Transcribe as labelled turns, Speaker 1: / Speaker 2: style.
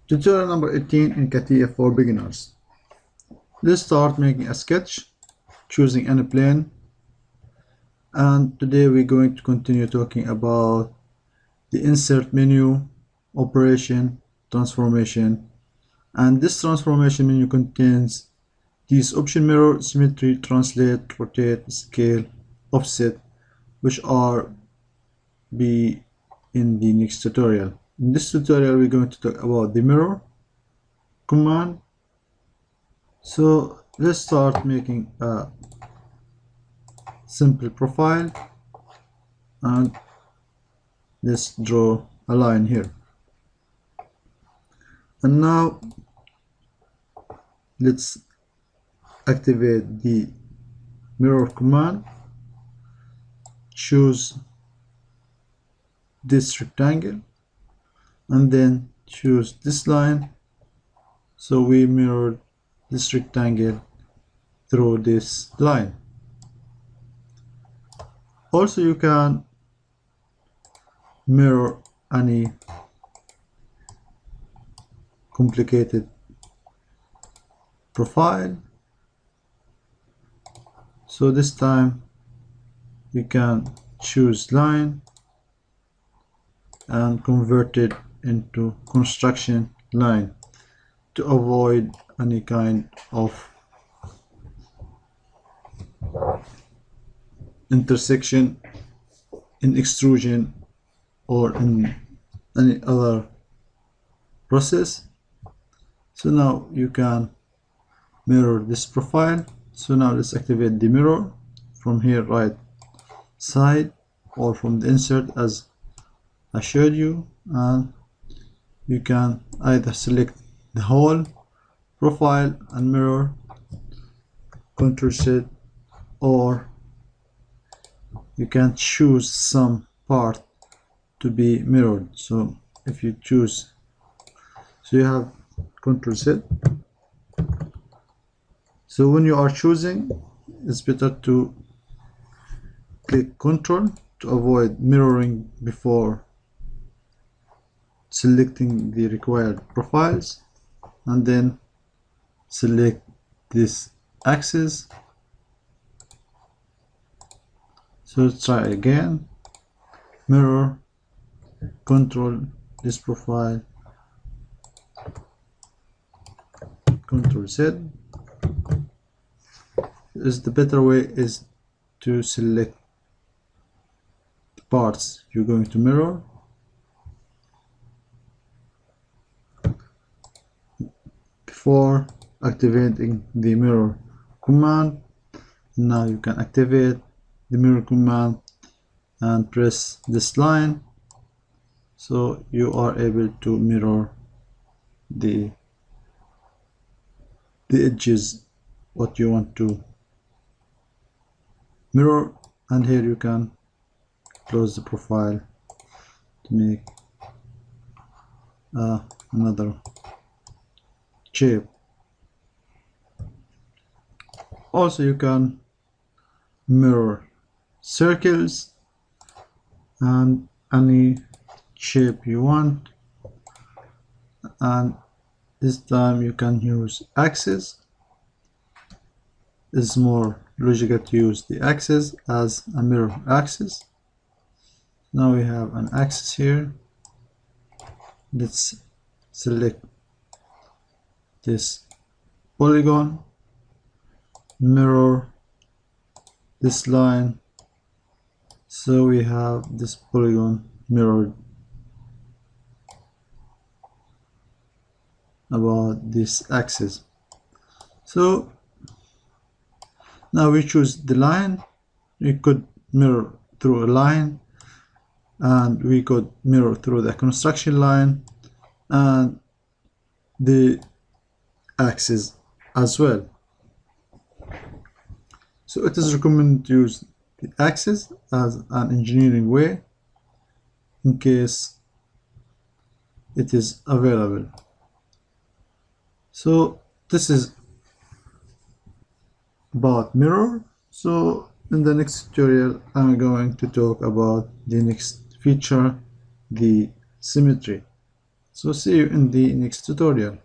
Speaker 1: Tutorial number 18 in CATIA for beginners. Let's start making a sketch, choosing any plane, and today we're going to continue talking about the insert menu, operation, transformation, and this transformation menu contains these option: mirror, symmetry, translate, rotate, scale, offset, which are be in the next tutorial. In this tutorial we're going to talk about the mirror command. So let's start making a simple profile and let's draw a line here. And now let's activate the mirror command. Choose this rectangle and then choose this line, so we mirror this rectangle through this line. Also, you can mirror any complicated profile. So this time you can choose line and convert it into construction line to avoid any kind of intersection in extrusion or in any other process. So now you can mirror this profile. So now let's activate the mirror from here, right side, or from the insert as I showed you, and you can either select the whole profile and mirror, Ctrl Z, or you can choose some part to be mirrored. So if you choose, so you have Ctrl Z. So when you are choosing, it's better to click Ctrl to avoid mirroring before selecting the required profiles, and then select this axis. So let's try again. Mirror, Control this profile, Ctrl Z. The better way is to select the parts you're going to mirror. Before activating the mirror command, now you can activate the mirror command and press this line, so you are able to mirror the edges what you want to mirror. And here you can close the profile to make another shape. Also, you can mirror circles and any shape you want, and this time you can use axis. It's more logical to use the axis as a mirror axis. Now we have an axis here. Let's select this polygon, mirror this line, so we have this polygon mirrored about this axis. So now we choose the line. We could mirror through a line, and we could mirror through the construction line and the axis as well. So it is recommended to use the axis as an engineering way in case it is available. So this is about mirror. So in the next tutorial I'm going to talk about the next feature, the symmetry. So see you in the next tutorial.